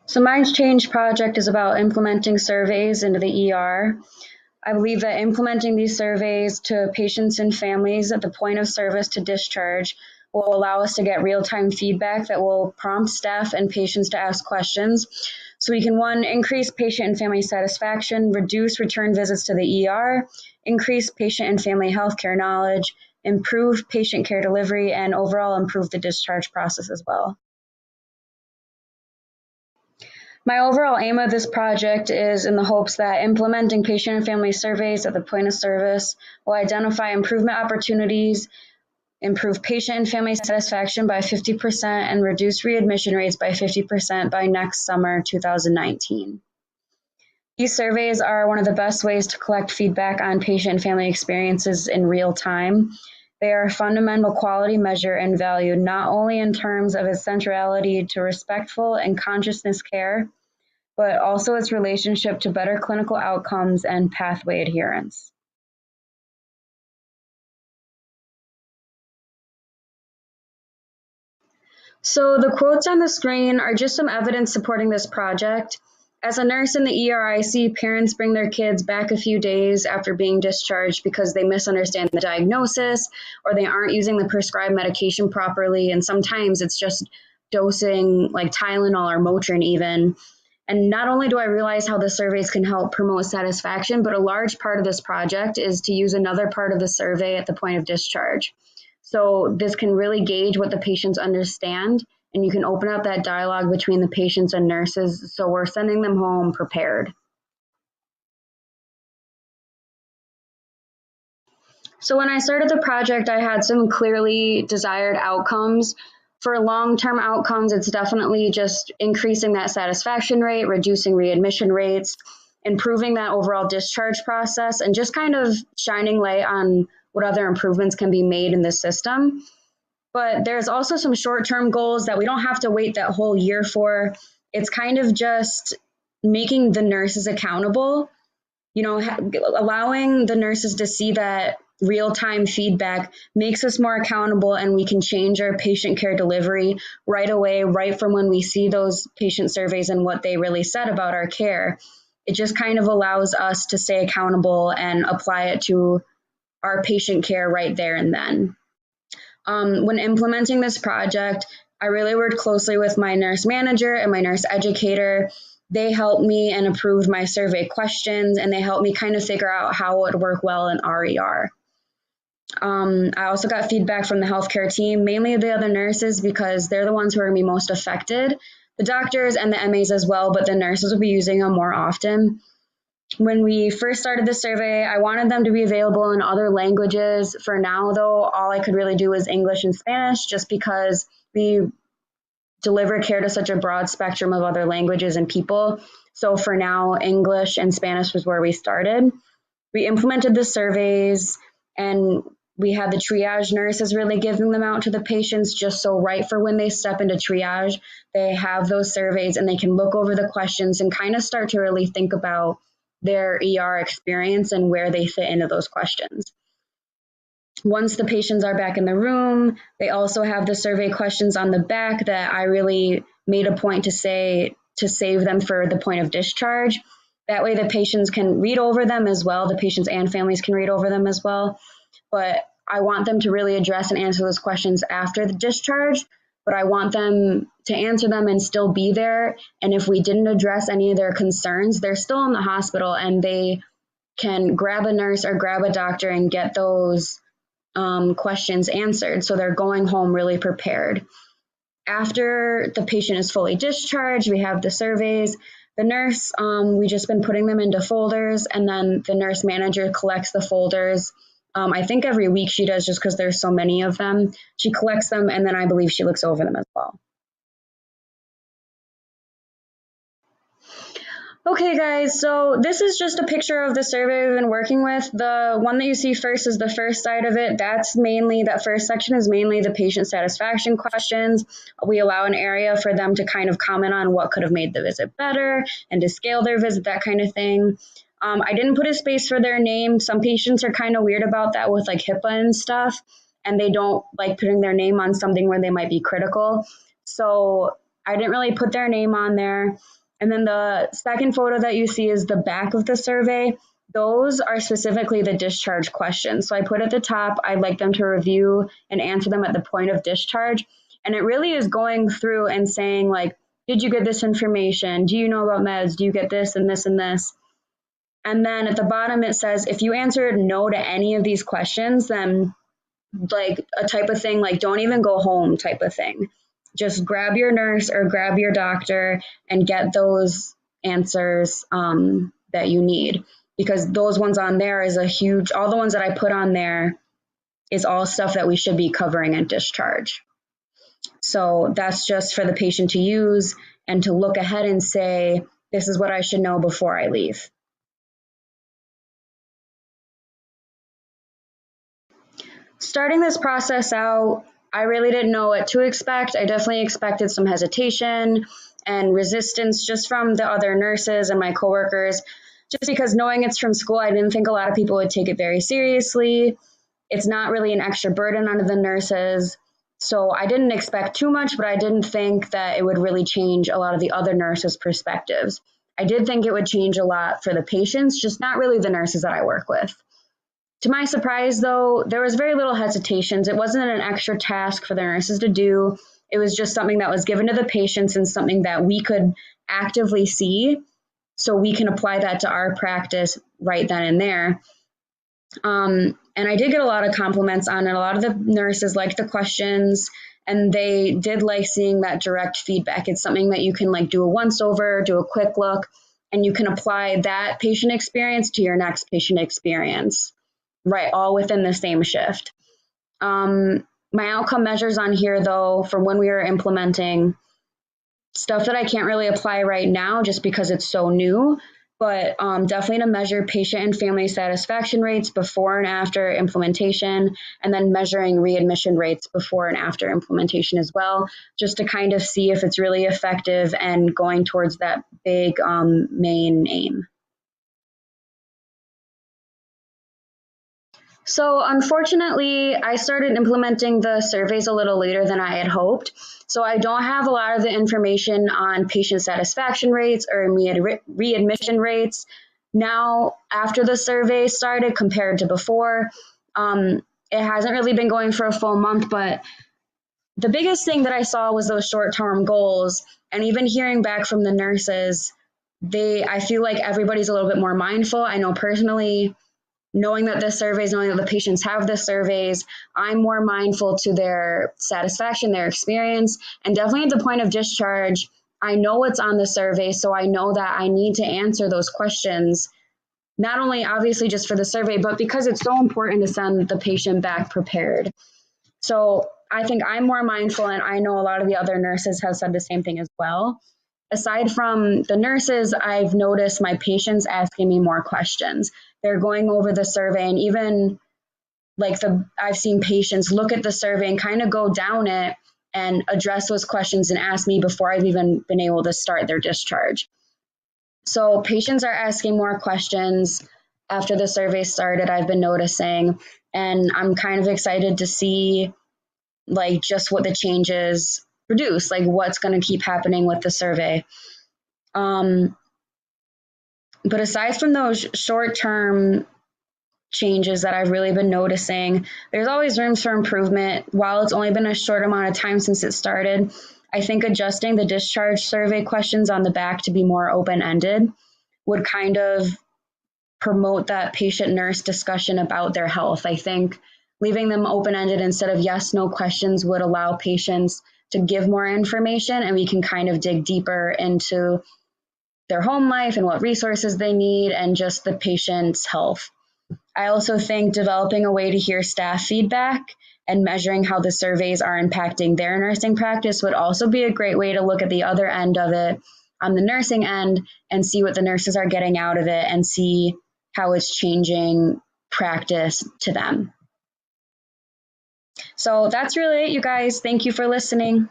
So my change project is about implementing surveys into the ER. I believe that implementing these surveys to patients and families at the point of service to discharge will allow us to get real-time feedback that will prompt staff and patients to ask questions. So we can, one, increase patient and family satisfaction, reduce return visits to the ER, increase patient and family healthcare knowledge, improve patient care delivery, and overall improve the discharge process as well. My overall aim of this project is in the hopes that implementing patient and family surveys at the point of service will identify improvement opportunities, improve patient and family satisfaction by 50%, and reduce readmission rates by 50% by next summer, 2019. These surveys are one of the best ways to collect feedback on patient and family experiences in real time. They are a fundamental quality measure and value not only in terms of its centrality to respectful and consciousness care, but also its relationship to better clinical outcomes and pathway adherence. So the quotes on the screen are just some evidence supporting this project. As a nurse in the ER, I see parents bring their kids back a few days after being discharged because they misunderstand the diagnosis or they aren't using the prescribed medication properly. And sometimes it's just dosing like Tylenol or Motrin even. And not only do I realize how the surveys can help promote satisfaction, but a large part of this project is to use another part of the survey at the point of discharge. So this can really gauge what the patients understand, and you can open up that dialogue between the patients and nurses, so we're sending them home prepared. So when I started the project, I had some clearly desired outcomes. For long-term outcomes, it's definitely just increasing that satisfaction rate, reducing readmission rates, improving that overall discharge process, and just kind of shining light on what other improvements can be made in the system. But there's also some short-term goals that we don't have to wait that whole year for. It's kind of just making the nurses accountable, allowing the nurses to see that real-time feedback makes us more accountable, and we can change our patient care delivery right away, right from when we see those patient surveys and what they really said about our care. It just kind of allows us to stay accountable and apply it to our patient care right there and then. When implementing this project, I really worked closely with my nurse manager and my nurse educator. They helped me and approved my survey questions, and they helped me kind of figure out how it would work well in RER. I also got feedback from the healthcare team, mainly the other nurses, because they're the ones who are going to be most affected. The doctors and the MAs as well, but the nurses will be using them more often. When we first started the survey, I wanted them to be available in other languages. For now, though, all I could really do was English and Spanish, just because we deliver care to such a broad spectrum of other languages and people. So for now, English and Spanish was where we started. We implemented the surveys, and we had the triage nurses really giving them out to the patients, just so right for when they step into triage, they have those surveys and they can look over the questions and kind of start to really think about their ER experience and where they fit into those questions. Once the patients are back in the room, they also have the survey questions on the back that I really made a point to say to save them for the point of discharge. That way the patients can read over them as well. The patients and families can read over them as well. But I want them to really address and answer those questions after the discharge, but I want them to answer them and still be there. And if we didn't address any of their concerns, they're still in the hospital and they can grab a nurse or grab a doctor and get those questions answered. So they're going home really prepared. After the patient is fully discharged, we have the surveys. The nurse, we just been putting them into folders, and then the nurse manager collects the folders. I think every week she does, just because there's so many of them. She collects them, and then I believe she looks over them as well. Okay, guys, so this is just a picture of the survey we've been working with. The one that you see first is the first side of it. That first section is mainly the patient satisfaction questions. We allow an area for them to kind of comment on what could have made the visit better and to scale their visit, that kind of thing. I didn't put a space for their name. Some patients are kind of weird about that with like HIPAA and stuff, and they don't like putting their name on something where they might be critical. So I didn't really put their name on there. And then the second photo that you see is the back of the survey. Those are specifically the discharge questions. So I put at the top, I'd like them to review and answer them at the point of discharge. And it really is going through and saying, like, did you get this information? Do you know about meds? Do you get this and this and this? And then at the bottom, it says, if you answered no to any of these questions, then like a type of thing, like don't even go home type of thing. Just grab your nurse or grab your doctor and get those answers that you need. Because those ones on there is a huge, all the ones that I put on there is all stuff that we should be covering at discharge. So that's just for the patient to use and to look ahead and say, this is what I should know before I leave. Starting this process out, I really didn't know what to expect. I definitely expected some hesitation and resistance just from the other nurses and my coworkers, just because knowing it's from school, I didn't think a lot of people would take it very seriously. It's not really an extra burden on the nurses. So I didn't expect too much, but I didn't think that it would really change a lot of the other nurses' perspectives. I did think it would change a lot for the patients, just not really the nurses that I work with. To my surprise, though, there was very little hesitations. It wasn't an extra task for the nurses to do. It was just something that was given to the patients and something that we could actively see so we can apply that to our practice right then and there. And I did get a lot of compliments on it. A lot of the nurses liked the questions and they did like seeing that direct feedback. It's something that you can like do a once over, do a quick look, and you can apply that patient experience to your next patient experience. Right, all within the same shift. My outcome measures on here, though, from when we were implementing stuff that I can't really apply right now just because it's so new, but definitely to measure patient and family satisfaction rates before and after implementation, and then measuring readmission rates before and after implementation as well, just to kind of see if it's really effective and going towards that big main aim. So unfortunately, I started implementing the surveys a little later than I had hoped. So I don't have a lot of the information on patient satisfaction rates or readmission rates now after the survey started compared to before. It hasn't really been going for a full month, but the biggest thing that I saw was those short-term goals. And even hearing back from the nurses, I feel like everybody's a little bit more mindful. I know personally, knowing that the surveys, knowing that the patients have the surveys, I'm more mindful to their satisfaction, their experience, and definitely at the point of discharge, I know what's on the survey, so I know that I need to answer those questions, not only obviously just for the survey, but because it's so important to send the patient back prepared. So I think I'm more mindful, and I know a lot of the other nurses have said the same thing as well. Aside from the nurses, I've noticed my patients asking me more questions. They're going over the survey, and even like I've seen patients look at the survey and kind of go down it and address those questions and ask me before I've even been able to start their discharge. So patients are asking more questions after the survey started, I've been noticing, and I'm kind of excited to see like just what the changes produce, like what's going to keep happening with the survey. But aside from those short-term changes that I've really been noticing, there's always room for improvement. While it's only been a short amount of time since it started, I think adjusting the discharge survey questions on the back to be more open-ended would kind of promote that patient-nurse discussion about their health. I think leaving them open-ended instead of yes, no questions would allow patients to give more information, and we can kind of dig deeper into their home life and what resources they need and just the patient's health. I also think developing a way to hear staff feedback and measuring how the surveys are impacting their nursing practice would also be a great way to look at the other end of it on the nursing end and see what the nurses are getting out of it and see how it's changing practice to them. So that's really it, you guys. Thank you for listening.